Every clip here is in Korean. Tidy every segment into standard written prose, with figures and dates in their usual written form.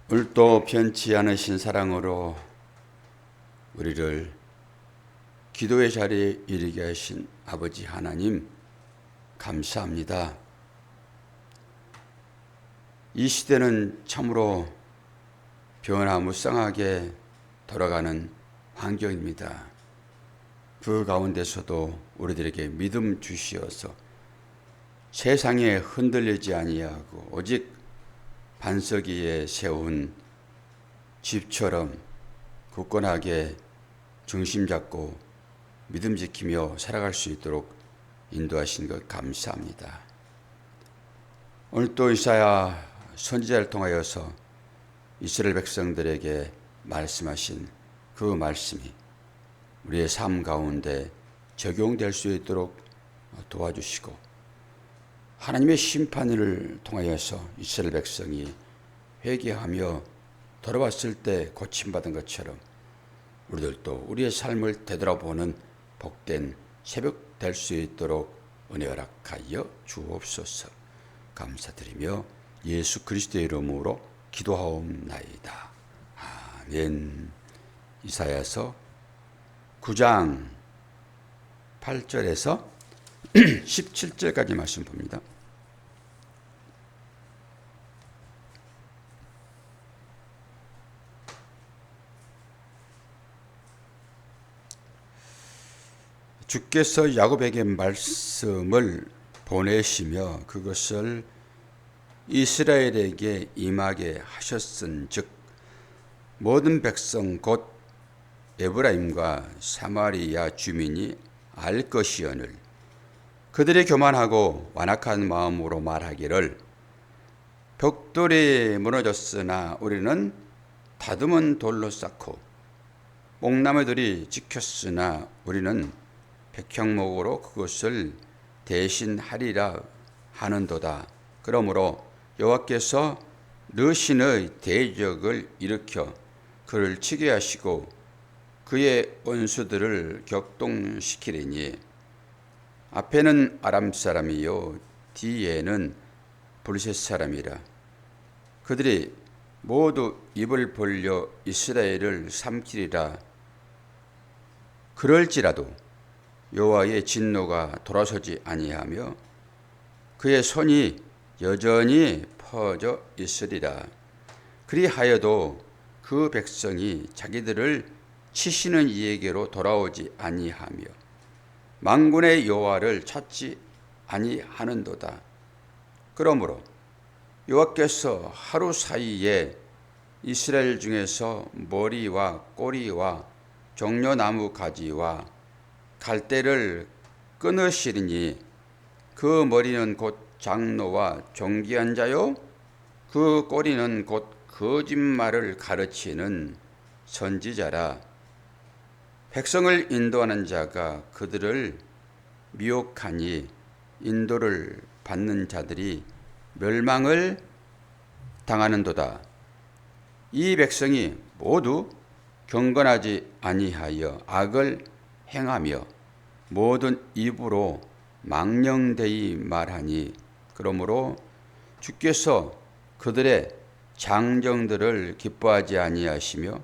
오늘도 변치 않으신 사랑으로 우리를 기도의 자리에 이르게 하신 아버지 하나님 감사합니다. 이 시대는 참으로 변화무쌍하게 돌아가는 환경입니다. 그 가운데서도 우리들에게 믿음 주시어서 세상에 흔들리지 아니하고 오직 반석 위에 세운 집처럼 굳건하게 중심 잡고 믿음 지키며 살아갈 수 있도록 인도하신 것 감사합니다. 오늘 또 이사야 선지자를 통하여서 이스라엘 백성들에게 말씀하신 그 말씀이 우리의 삶 가운데 적용될 수 있도록 도와주시고 하나님의 심판을 통하여서 이스라엘 백성이 회개하며 돌아왔을 때 고침받은 것처럼 우리들도 우리의 삶을 되돌아보는 복된 새벽 될 수 있도록 은혜 허락하여 주옵소서. 감사드리며 예수 그리스도의 이름으로 기도하옵나이다. 아멘. 이사야서 9장 8절에서 17절까지 말씀 봅니다. 주께서 야곱에게 말씀을 보내시며 그것을 이스라엘에게 임하게 하셨은즉 모든 백성 곧 에브라임과 사마리아 주민이 알 것이오늘 그들이 교만하고 완악한 마음으로 말하기를 벽돌이 무너졌으나 우리는 다듬은 돌로 쌓고 뽕나무들이 찍혔으나 우리는 백향목으로 그것을 대신하리라 하는도다. 그러므로 여호와께서 르신의 대적을 일으켜 그를 치게 하시고 그의 원수들을 격동시키리니 앞에는 아람 사람이요 뒤에는 블레셋 사람이라. 그들이 모두 입을 벌려 이스라엘을 삼키리라. 그럴지라도 여호와의 진노가 돌아서지 아니하며 그의 손이 여전히 퍼져 있으리라. 그리하여도 그 백성이 자기들을 치시는 이에게로 돌아오지 아니하며 만군의 여호와를 찾지 아니하는도다. 그러므로 여호와께서 하루 사이에 이스라엘 중에서 머리와 꼬리와 종려나무 가지와 갈대를 끊으시리니 그 머리는 곧 장로와 존귀한 자요 그 꼬리는 곧 거짓말을 가르치는 선지자라. 백성을 인도하는 자가 그들을 미혹하니 인도를 받는 자들이 멸망을 당하는도다. 이 백성이 모두 경건하지 아니하여 악을 행하며 모든 입으로 망령되이 말하니 그러므로 주께서 그들의 장정들을 기뻐하지 아니하시며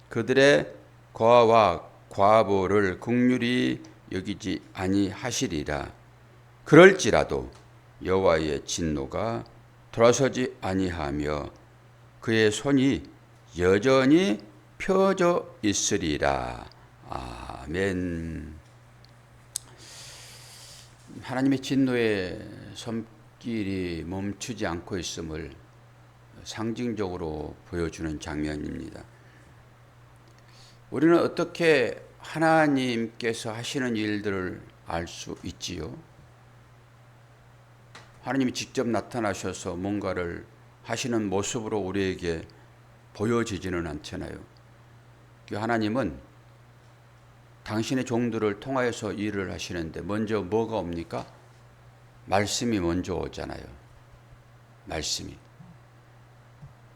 그들의 고아와 과부를 긍휼히 여기지 아니하시리라. 그럴지라도 여호와의 진노가 돌아서지 아니하며 그의 손이 여전히 펴져 있으리라. 아멘. 하나님의 진노의 손길이 멈추지 않고 있음을 상징적으로 보여주는 장면입니다. 우리는 어떻게 하나님께서 하시는 일들을 알 수 있지요? 하나님이 직접 나타나셔서 뭔가를 하시는 모습으로 우리에게 보여지지는 않잖아요. 하나님은 당신의 종들을 통하여서 일을 하시는데 먼저 뭐가 옵니까? 말씀이 먼저 오잖아요. 말씀이.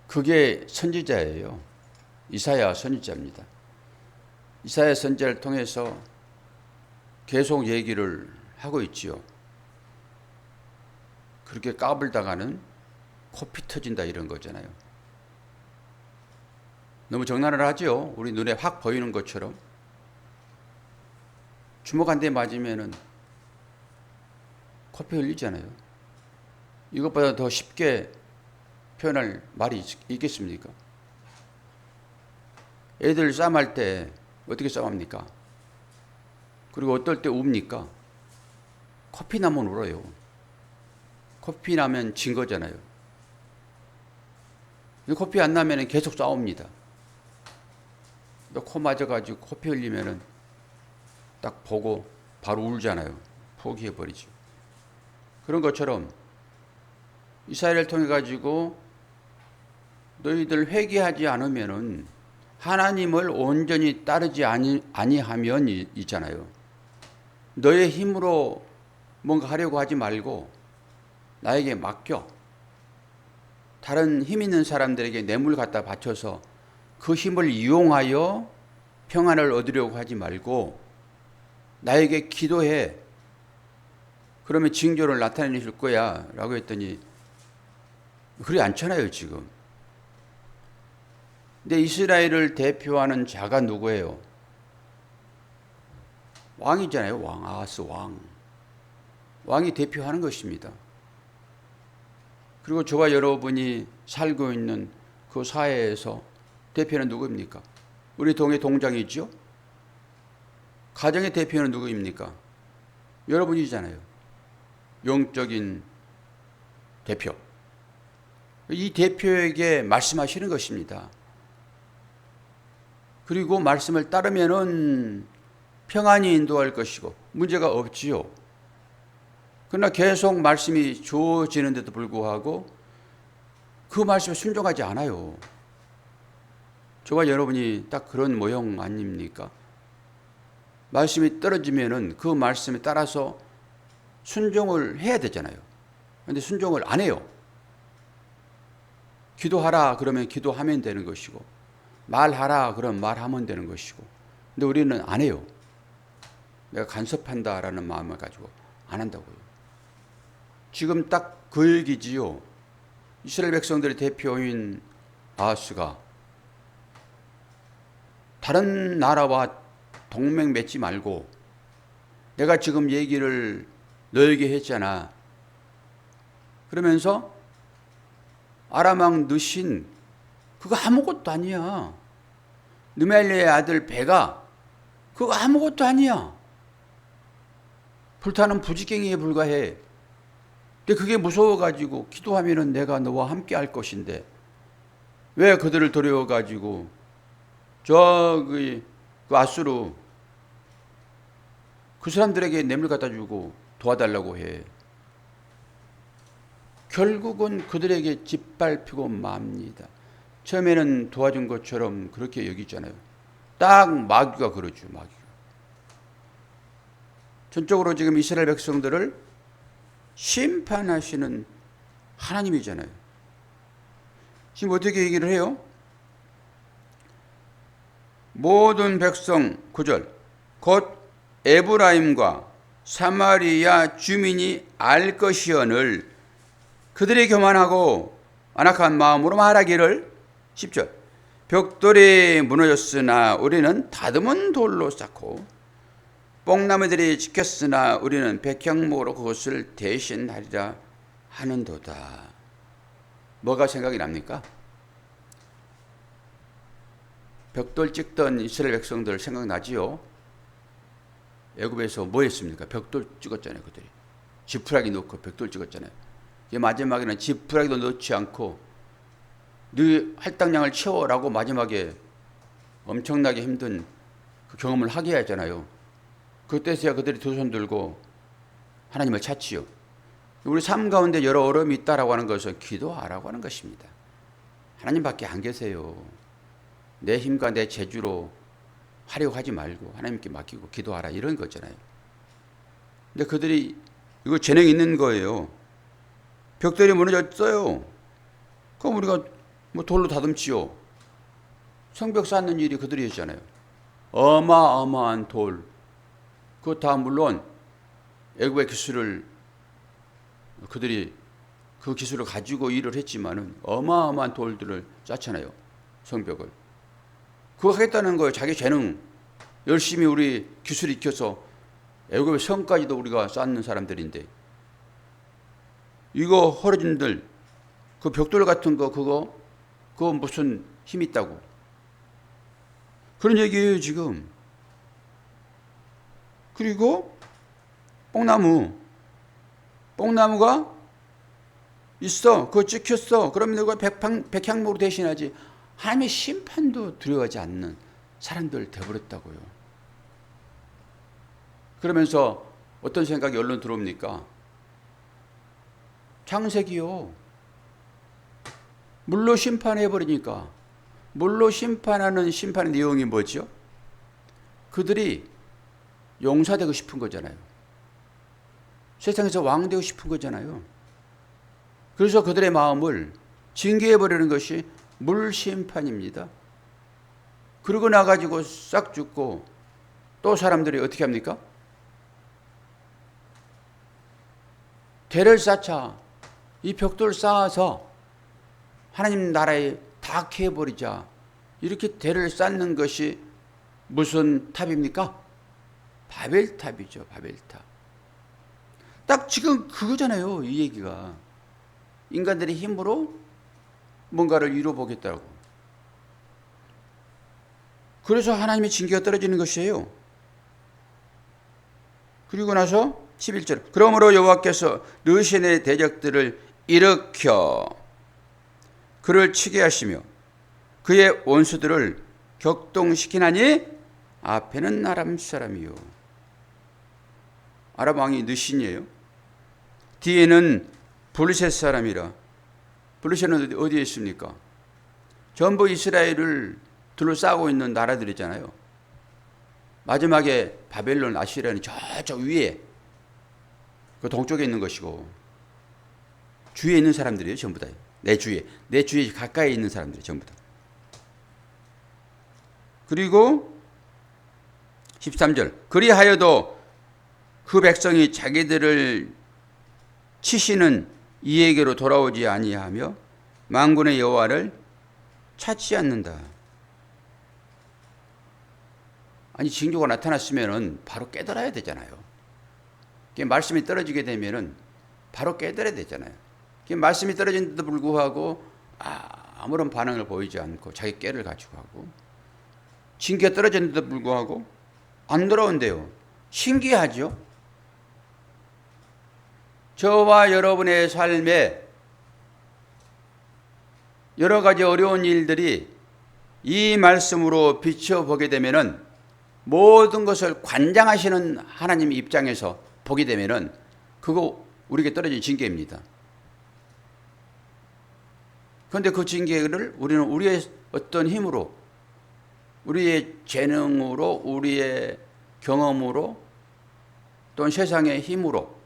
그게 선지자예요. 이사야 선지자입니다. 이사야 선지자를 통해서 계속 얘기를 하고 있지요. 그렇게 까불다가는 코피 터진다 이런 거잖아요. 너무 장난을 하죠. 우리 눈에 확 보이는 것처럼. 주먹 한 대 맞으면은 코피 흘리잖아요. 이것보다 더 쉽게 표현할 말이 있겠습니까? 애들 싸움할 때 어떻게 싸움합니까? 그리고 어떨 때 웁니까? 코피 나면 울어요. 코피 나면 진 거잖아요. 코피 안 나면 계속 싸웁니다. 코 맞아가지고 코피 흘리면은 딱 보고 바로 울잖아요. 포기해버리죠. 그런 것처럼 이스라엘을 통해 가지고 너희들 회개하지 않으면은 하나님을 온전히 따르지 아니하면 있잖아요. 너의 힘으로 뭔가 하려고 하지 말고 나에게 맡겨. 다른 힘 있는 사람들에게 뇌물 갖다 바쳐서 그 힘을 이용하여 평안을 얻으려고 하지 말고 나에게 기도해. 그러면 징조를 나타내 줄 거야 라고 했더니 그리 않잖아요 지금. 근데 이스라엘을 대표하는 자가 누구예요? 왕이잖아요. 왕. 아하스 왕. 왕이 대표하는 것입니다. 그리고 저와 여러분이 살고 있는 그 사회에서 대표는 누구입니까? 우리 동의 동장이죠? 가정의 대표는 누구입니까? 여러분이잖아요. 영적인 대표. 이 대표에게 말씀하시는 것입니다. 그리고 말씀을 따르면은 평안히 인도할 것이고 문제가 없지요. 그러나 계속 말씀이 주어지는데도 불구하고 그 말씀에 순종하지 않아요. 저와 여러분이 딱 그런 모형 아닙니까? 말씀이 떨어지면은 그 말씀에 따라서 순종을 해야 되잖아요. 그런데 순종을 안 해요. 기도하라 그러면 기도하면 되는 것이고 말하라 그러면 말하면 되는 것이고 근데 우리는 안 해요. 내가 간섭한다라는 마음을 가지고 안 한다고요. 지금 딱 그 얘기지요. 이스라엘 백성들의 대표인 아하스가 다른 나라와 동맹 맺지 말고 내가 지금 얘기를 너에게 했잖아. 그러면서 아람 왕 느신 그거 아무것도 아니야. 느멜리의 아들 베가 그거 아무것도 아니야. 불타는 부지깽이에 불과해. 근데 그게 무서워가지고 기도하면은 내가 너와 함께 할 것인데 왜 그들을 두려워가지고 저기 그 아수르 그 사람들에게 뇌물 갖다 주고 도와달라고 해. 결국은 그들에게 짓밟히고 맙니다. 처음에는 도와준 것처럼 그렇게 여기잖아요. 딱 마귀가 그러죠. 마귀가. 전적으로 지금 이스라엘 백성들을 심판하시는 하나님이잖아요. 지금 어떻게 얘기를 해요? 모든 백성 9절 곧 에브라임과 사마리아 주민이 알 것이언을 그들이 교만하고 안악한 마음으로 말하기를 10절 벽돌이 무너졌으나 우리는 다듬은 돌로 쌓고 뽕나무들이 지켰으나 우리는 백향목으로 그것을 대신하리라 하는도다. 뭐가 생각이 납니까? 벽돌 찍던 이스라엘 백성들 생각나지요? 애굽에서 뭐 했습니까? 벽돌 찍었잖아요. 그들이 지푸라기 넣고 벽돌 찍었잖아요. 마지막에는 지푸라기도 넣지 않고 네 할당량을 채워라고 마지막에 엄청나게 힘든 그 경험을 하게 하잖아요. 그때서야 그들이 두 손 들고 하나님을 찾지요. 우리 삶 가운데 여러 어려움이 있다라고 하는 것은 기도하라고 하는 것입니다. 하나님밖에 안 계세요. 내 힘과 내 재주로 하려고 하지 말고 하나님께 맡기고 기도하라 이런 거잖아요. 근데 그들이 이거 재능 있는 거예요. 벽돌이 무너졌어요. 그럼 우리가 뭐 돌로 다듬지요. 성벽 쌓는 일이 그들이 했잖아요. 어마어마한 돌. 그거 다 물론 애굽의 기술을 그들이 그 기술을 가지고 일을 했지만은 어마어마한 돌들을 쌓잖아요. 성벽을. 그거 하겠다는 거예요. 자기 재능. 열심히 우리 기술 익혀서 애굽의 성까지도 우리가 쌓는 사람들인데 이거 허러진들 그 벽돌 같은 거 그거 무슨 힘 있다고 그런 얘기예요 지금. 그리고 뽕나무가 있어. 그거 찍혔어. 그러면 누가 백향목으로 대신하지. 하나님의 심판도 두려워하지 않는 사람들 되어버렸다고요. 그러면서 어떤 생각이 얼른 들어옵니까? 창세기요. 물로 심판해버리니까. 물로 심판하는 심판의 내용이 뭐죠? 그들이 용사되고 싶은 거잖아요. 세상에서 왕 되고 싶은 거잖아요. 그래서 그들의 마음을 징계해버리는 것이 물심판입니다. 그러고 나가지고 싹 죽고 또 사람들이 어떻게 합니까? 대를 쌓자. 이 벽돌 쌓아서 하나님 나라에 다 캐버리자. 이렇게 대를 쌓는 것이 무슨 탑입니까? 바벨탑이죠. 바벨탑. 딱 지금 그거잖아요. 이 얘기가. 인간들의 힘으로 뭔가를 이루어보겠다고. 그래서 하나님의 징계가 떨어지는 것이에요. 그리고 나서 11절. 그러므로 여호와께서 르신의 대적들을 일으켜 그를 치게 하시며 그의 원수들을 격동시키나니 앞에는 아람 사람이요. 아람 왕이 르신이에요. 뒤에는 블레셋 사람이라. 블레셋은 어디에 있습니까? 전부 이스라엘을 둘러싸고 있는 나라들이잖아요. 마지막에 바벨론 아시리아는 저쪽 위에 그 동쪽에 있는 것이고 주위에 있는 사람들이에요. 전부 다. 내 주위에 가까이 있는 사람들이 전부 다. 그리고 13절. 그리하여도 그 백성이 자기들을 치시는 이에게로 돌아오지 아니하며 만군의 여호와를 찾지 않는다. 아니 징조가 나타났으면은 바로 깨달아야 되잖아요. 말씀이 떨어지게 되면은 바로 깨달아야 되잖아요. 말씀이 떨어진데도 불구하고 아무런 반응을 보이지 않고 자기 깨를 가지고 하고 징계가 떨어졌는데도 불구하고 안 돌아온대요. 신기하죠? 저와 여러분의 삶에 여러 가지 어려운 일들이 이 말씀으로 비춰보게 되면은 모든 것을 관장하시는 하나님 입장에서 보게 되면은 그거 우리에게 떨어진 징계입니다. 그런데 그 징계를 우리는 우리의 어떤 힘으로, 우리의 재능으로, 우리의 경험으로, 또는 세상의 힘으로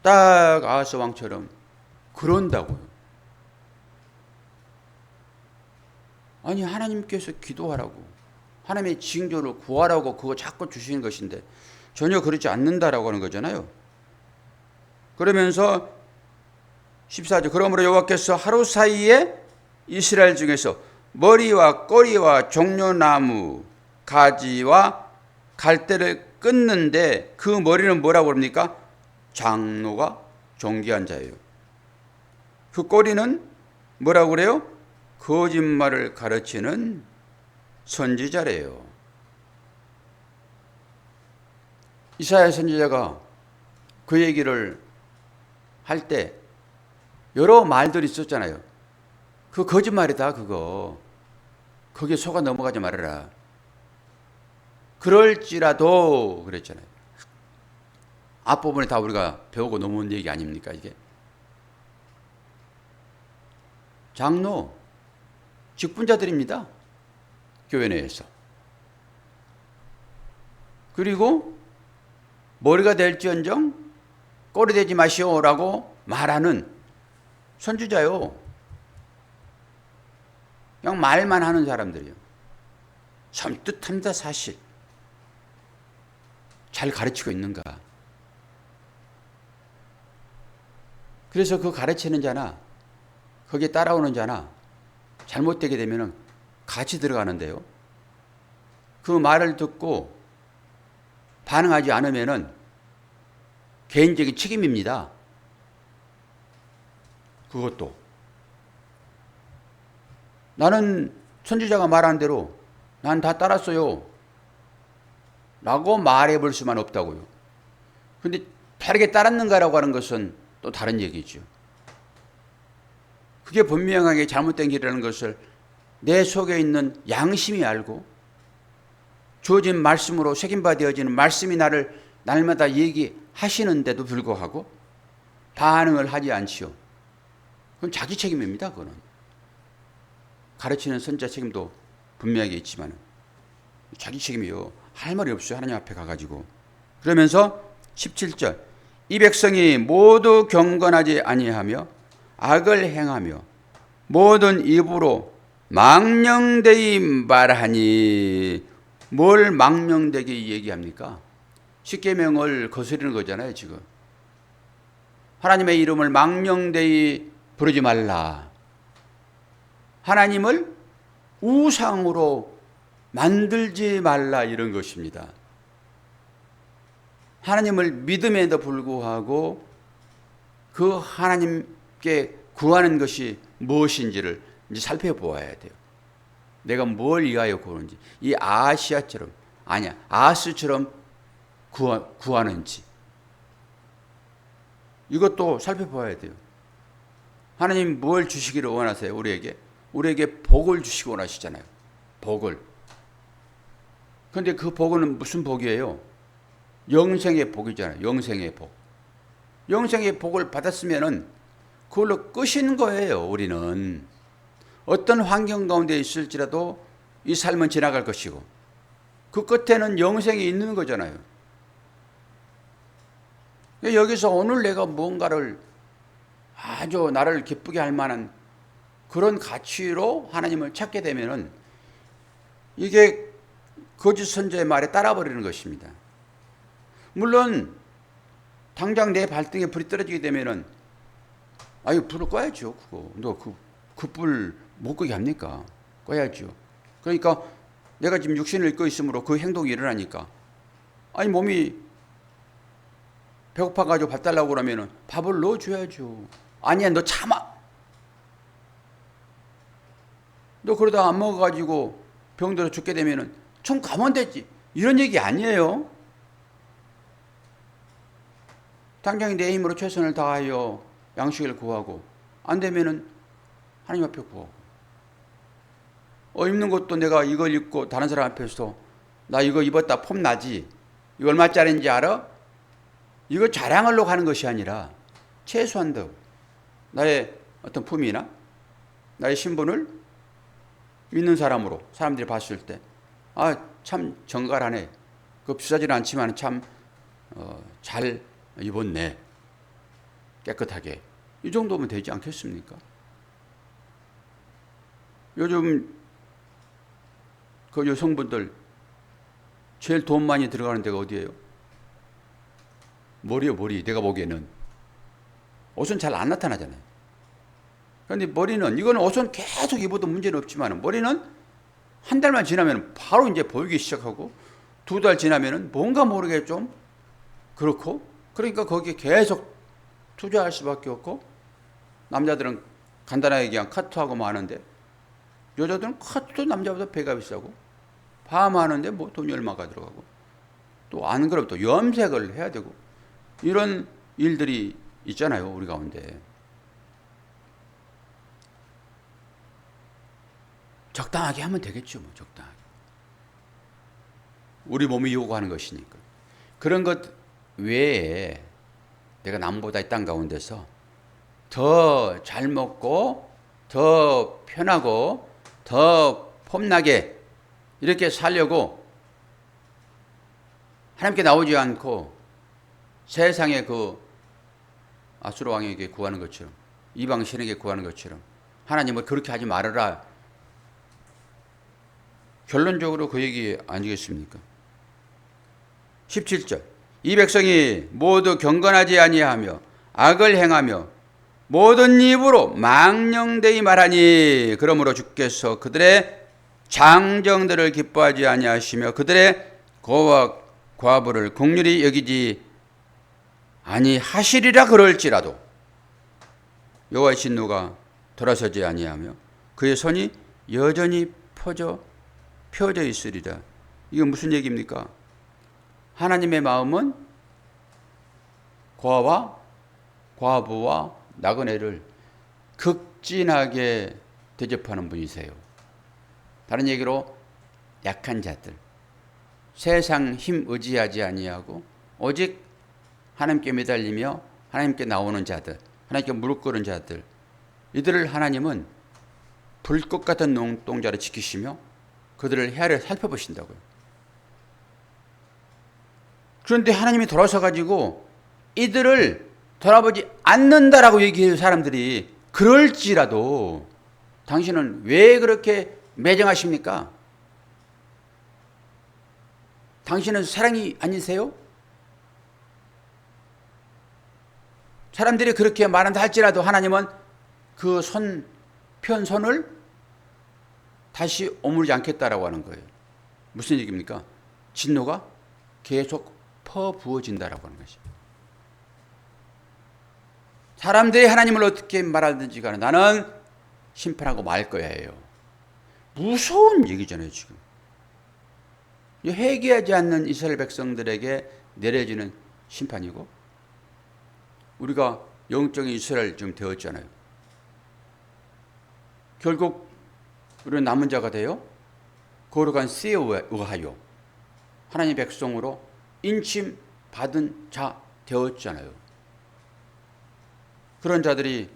딱 아하스 왕처럼 그런다고요. 아니 하나님께서 기도하라고, 하나님의 징조를 구하라고 그거 자꾸 주시는 것인데 전혀 그렇지 않는다라고 하는 거잖아요. 그러면서 14절. 그러므로 여호와께서 하루 사이에 이스라엘 중에서 머리와 꼬리와 종려나무 가지와 갈대를 끊는데 그 머리는 뭐라고 합니까? 장로가 존귀한 자예요. 그 꼬리는 뭐라고 그래요? 거짓말을 가르치는 선지자래요. 이사야 선지자가 그 얘기를 할 때 여러 말들이 있었잖아요. 그 거짓말이다 그거. 거기에 속아 넘어가지 말아라. 그럴지라도 그랬잖아요. 앞부분에 다 우리가 배우고 넘어온 얘기 아닙니까 이게. 장로, 직분자들입니다. 교회 내에서. 그리고 머리가 될지언정 꼬리 되지 마시오라고 말하는 선지자요. 그냥 말만 하는 사람들이요. 섬뜩합니다 사실. 잘 가르치고 있는가. 그래서 그 가르치는 자나 거기에 따라오는 자나 잘못되게 되면 같이 들어가는데요. 그 말을 듣고 반응하지 않으면 개인적인 책임입니다. 그것도. 나는 선지자가 말한 대로 난 다 따랐어요 라고 말해볼 수만 없다고요. 근데 다르게 따랐는가라고 하는 것은 또 다른 얘기죠. 그게 분명하게 잘못된 길이라는 것을 내 속에 있는 양심이 알고 주어진 말씀으로 책임받아야지는 말씀이 나를 날마다 얘기하시는데도 불구하고 반응을 하지 않지요. 그건 자기 책임입니다. 그거는. 가르치는 선지자 책임도 분명하게 있지만 자기 책임이요. 할 말이 없어요. 하나님 앞에 가가지고. 그러면서 17절 이 백성이 모두 경건하지 아니하며 악을 행하며 모든 입으로 망령되이 말하니 뭘 망령되게 얘기합니까? 십계명을 거스르는 거잖아요. 지금 하나님의 이름을 망령되이 부르지 말라. 하나님을 우상으로 만들지 말라 이런 것입니다. 하나님을 믿음에도 불구하고 그 하나님께 구하는 것이 무엇인지를 이제 살펴보아야 돼요. 내가 뭘 위하여 구하는지. 이 아시아처럼 아니야 아스처럼 구하는지 이것도 살펴봐야 돼요. 하나님 뭘 주시기를 원하세요? 우리에게 복을 주시기 원하시잖아요. 복을. 그런데 그 복은 무슨 복이에요? 영생의 복이잖아요. 영생의 복. 영생의 복을 받았으면은 그걸로 끝인 거예요. 우리는 어떤 환경 가운데 있을지라도 이 삶은 지나갈 것이고 그 끝에는 영생이 있는 거잖아요. 여기서 오늘 내가 뭔가를 아주 나를 기쁘게 할 만한 그런 가치로 하나님을 찾게 되면은 이게 거짓 선지자의 말에 따라버리는 것입니다. 물론 당장 내 발등에 불이 떨어지게 되면은 아유 불을 꺼야죠. 그거 너 그 불 못 끄게 합니까? 꺼야죠. 그러니까 내가 지금 육신을 입고 있으므로 그 행동이 일어나니까 아니 몸이 배고파가지고 밥 달라고 그러면은 밥을 넣어줘야죠. 아니야 너 참아. 너 그러다 안 먹어가지고 병들어 죽게 되면은 좀 가면 되지. 이런 얘기 아니에요. 당장 내 힘으로 최선을 다하여 양식을 구하고 안 되면은 하나님 앞에 구하고 입는 것도 내가 이걸 입고 다른 사람 앞에서 나 이거 입었다 폼 나지. 이거 얼마짜리인지 알아? 이거 자랑하려고 하는 것이 아니라 최소한도 나의 어떤 품위나 나의 신분을 믿는 사람으로 사람들이 봤을 때 참 정갈하네. 그 비싸지는 않지만 참 잘 입었네. 깨끗하게. 이 정도면 되지 않겠습니까? 요즘 그 여성분들 제일 돈 많이 들어가는 데가 어디예요? 머리요, 머리. 내가 보기에는. 옷은 잘 안 나타나잖아요. 그런데 머리는, 이거는 옷은 계속 입어도 문제는 없지만 머리는 한 달만 지나면 바로 이제 보이기 시작하고 두 달 지나면 뭔가 모르게 좀 그렇고 그러니까 거기에 계속 투자할 수밖에 없고 남자들은 간단하게 그냥 커트하고 마는데 여자들은 커트도 남자보다 배가 비싸고 파마하는데 뭐 돈이 얼마가 들어가고 또 안 그러면 또 염색을 해야 되고 이런 일들이 있잖아요. 우리 가운데. 적당하게 하면 되겠죠. 뭐 적당하게. 우리 몸이 요구하는 것이니까. 그런 것 외에 내가 남보다 이 땅 가운데서 더 잘 먹고 더 편하고 더 폼나게 이렇게 살려고 하나님께 나오지 않고 세상의 그 아수르 왕에게 구하는 것처럼 이방 신에게 구하는 것처럼 하나님을 그렇게 하지 말아라. 결론적으로 그 얘기 아니겠습니까? 17절 이 백성이 모두 경건하지 아니하며 악을 행하며 모든 입으로 망령되이 말하니 그러므로 주께서 그들의 장정들을 기뻐하지 아니하시며 그들의 고와 과부를 긍휼히 여기지 아니하시리라. 그럴지라도 여호와의 진노가 돌아서지 아니하며 그의 손이 여전히 펴져 있으리라. 이게 무슨 얘기입니까? 하나님의 마음은 고아와 과부와 나그네를 극진하게 대접하는 분이세요. 다른 얘기로 약한 자들, 세상 힘 의지하지 아니하고 오직 하나님께 매달리며 하나님께 나오는 자들, 하나님께 무릎 꿇은 자들, 이들을 하나님은 불꽃 같은 눈동자로 지키시며 그들을 헤아려 살펴보신다고요. 그런데 하나님이 돌아서 가지고 이들을 돌아보지 않는다라고 얘기해요. 사람들이. 그럴지라도 당신은 왜 그렇게 매정하십니까? 당신은 사랑이 아니세요? 사람들이 그렇게 말한다 할지라도 하나님은 그 편 손을 다시 오므리지 않겠다라고 하는 거예요. 무슨 얘기입니까? 진노가 계속 퍼부어진다라고 하는 것이죠. 사람들이 하나님을 어떻게 말하든지 간에 나는 심판하고 말 거야예요. 무서운 얘기잖아요, 지금. 회개하지 않는 이스라엘 백성들에게 내려지는 심판이고, 우리가 영적인 이스라엘 지금 되었잖아요. 결국 우리는 남은 자가 되어 거룩한 씨에 의하여 하나님의 백성으로 인침 받은 자 되었잖아요. 그런 자들이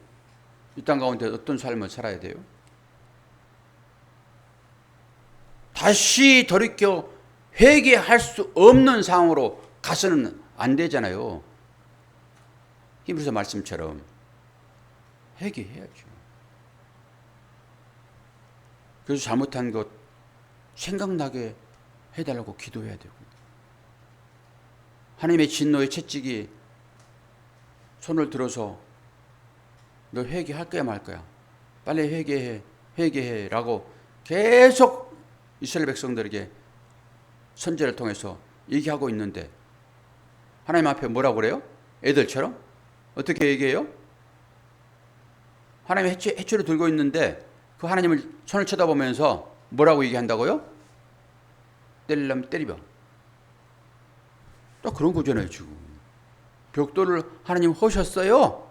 이 땅 가운데 어떤 삶을 살아야 돼요? 다시 돌이켜 회개할 수 없는 상황으로 가서는 안 되잖아요. 히브리서 말씀처럼 회개해야죠. 그래서 잘못한 것 생각나게 해달라고 기도해야 되고, 하나님의 진노의 채찍이 손을 들어서 너 회개할 거야 말 거야, 빨리 회개해 라고 계속 이스라엘 백성들에게 선제를 통해서 얘기하고 있는데 하나님 앞에 뭐라고 그래요? 애들처럼? 어떻게 얘기해요? 하나님이 해초를 들고 있는데 그 하나님을 손을 쳐다보면서 뭐라고 얘기한다고요? 때리려면 때리봐. 딱 그런 거잖아요. 지금 벽돌을 하나님 허셨어요.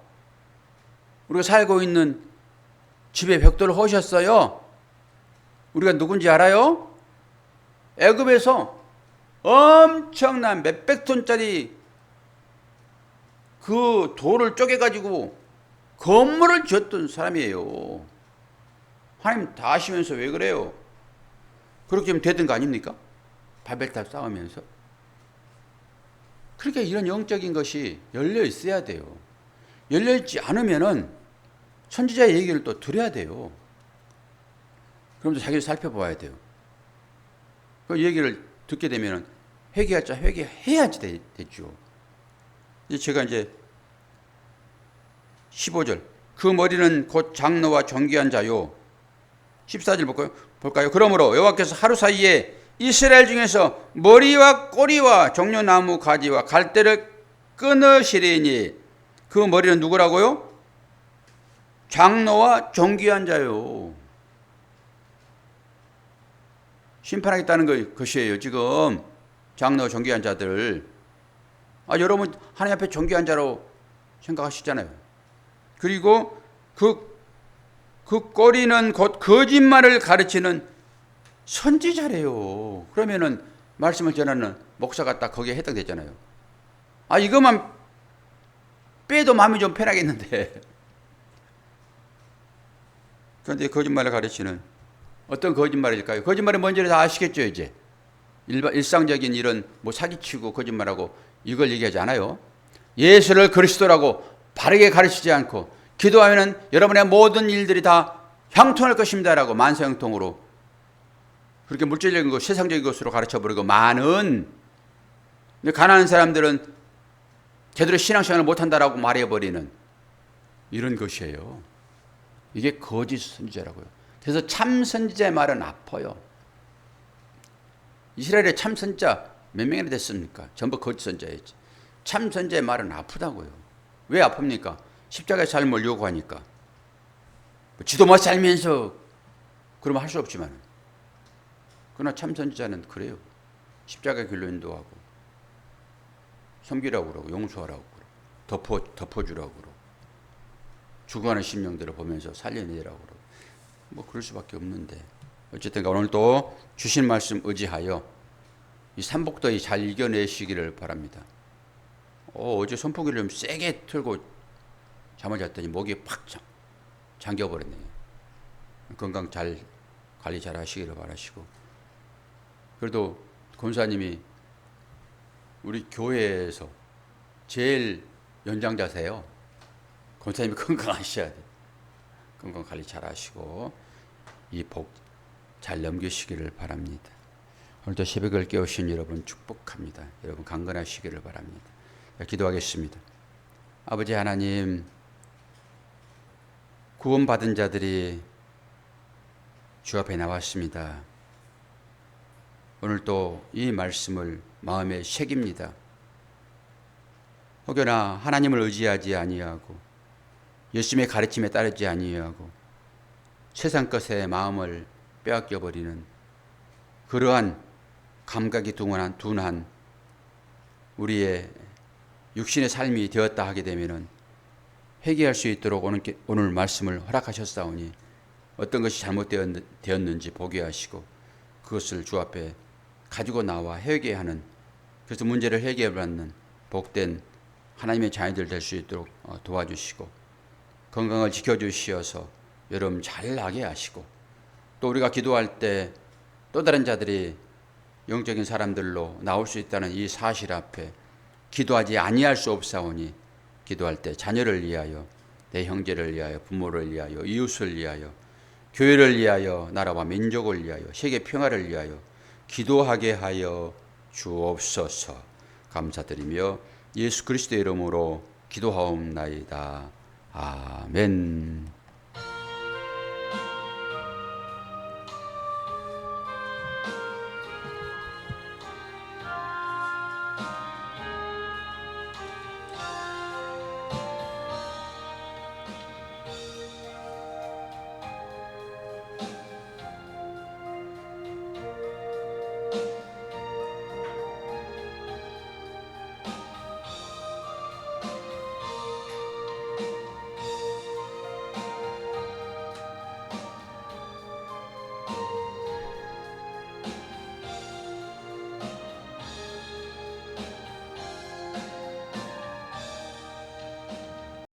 우리가 살고 있는 집에 벽돌을 허셨어요. 우리가 누군지 알아요? 애굽에서 엄청난 몇백 톤짜리 그 돌을 쪼개가지고 건물을 지었던 사람이에요. 하나님 다 아시면서 왜 그래요? 그렇게 하면 되던 거 아닙니까? 바벨탑 쌓으면서. 그러니까 이런 영적인 것이 열려 있어야 돼요. 열려 있지 않으면은 선지자의 얘기를 또 들어야 돼요. 그러면서 자기를 살펴봐야 돼요. 그 얘기를 듣게 되면은 회개할 자 회개해야지 됐죠. 제가 이제 15절, 그 머리는 곧 장로와 존귀한 자요. 14절 볼까요? 그러므로 여호와께서 하루 사이에 이스라엘 중에서 머리와 꼬리와 종려나무 가지와 갈대를 끊으시리니, 그 머리는 누구라고요? 장로와 존귀한 자요. 심판하겠다는 것이에요. 지금 장로 존귀한 자들. 여러분 하나님 앞에 존귀한 자로 생각하시잖아요. 그리고 그 꼬리는 곧 거짓말을 가르치는 선지자래요. 그러면은 말씀을 전하는 목사가 딱 거기에 해당되잖아요. 이것만 빼도 마음이 좀 편하겠는데. 그런데 거짓말을 가르치는, 어떤 거짓말일까요? 거짓말이 뭔지를 다 아시겠죠, 이제. 일상적인 이런 사기치고 거짓말하고 이걸 얘기하지 않아요. 예수를 그리스도라고 바르게 가르치지 않고 기도하면은 여러분의 모든 일들이 다 형통할 것입니다라고 만사형통으로 그렇게 물질적인 것, 세상적인 것으로 가르쳐버리고, 많은 가난한 사람들은 제대로 신앙생활을 못한다라고 말해버리는 이런 것이에요. 이게 거짓 선지자라고요. 그래서 참 선지자의 말은 아파요. 이스라엘의 참 선지자 몇 명이나 됐습니까? 전부 거짓 선지자였지. 참 선지자의 말은 아프다고요. 왜 아픕니까? 십자가의 삶을 요구하니까. 지도 못 살면서 그러면 할 수 없지만, 그러나 참 선지자는 그래요. 십자가의 길로 인도하고 섬기라고 그러고 용서하라고 그러고 덮어주라고 그러고 죽어가는 심령들을 보면서 살려내라고 그러고 뭐 그럴 수밖에 없는데, 어쨌든 오늘 또 주신 말씀 의지하여 이 삼복더위 잘 이겨내시기를 바랍니다. 어제 선풍기를 좀 세게 틀고 잠을 잤더니 목이 팍 잠겨버렸네요. 건강 잘 관리 잘 하시기를 바라시고, 그래도 권사님이 우리 교회에서 제일 연장자세요. 권사님이 건강하셔야 돼요. 건강 관리 잘 하시고 이 복 잘 넘기시기를 바랍니다. 오늘도 새벽을 깨우신 여러분 축복합니다. 여러분 강건하시기를 바랍니다. 기도하겠습니다. 아버지 하나님, 구원받은 자들이 주 앞에 나왔습니다. 오늘 또 이 말씀을 마음에 새깁니다. 혹여나 하나님을 의지하지 아니하고 예수님의 가르침에 따르지 아니하고 세상 것에 마음을 빼앗겨 버리는 그러한 감각이 둔한 우리의 육신의 삶이 되었다 하게 되면은 회개할 수 있도록 오늘 말씀을 허락하셨사오니 어떤 것이 잘못되었는지 보게 하시고 그것을 주 앞에 가지고 나와 회개하는, 그래서 문제를 해결받는 복된 하나님의 자녀들 될 수 있도록 도와주시고 건강을 지켜주시어서 여러분 잘 나게 하시고, 또 우리가 기도할 때 또 다른 자들이 영적인 사람들로 나올 수 있다는 이 사실 앞에 기도하지 아니할 수 없사오니 기도할 때 자녀를 위하여, 내 형제를 위하여, 부모를 위하여, 이웃을 위하여, 교회를 위하여, 나라와 민족을 위하여, 세계 평화를 위하여 기도하게 하여 주옵소서. 감사드리며 예수 그리스도의 이름으로 기도하옵나이다. 아멘.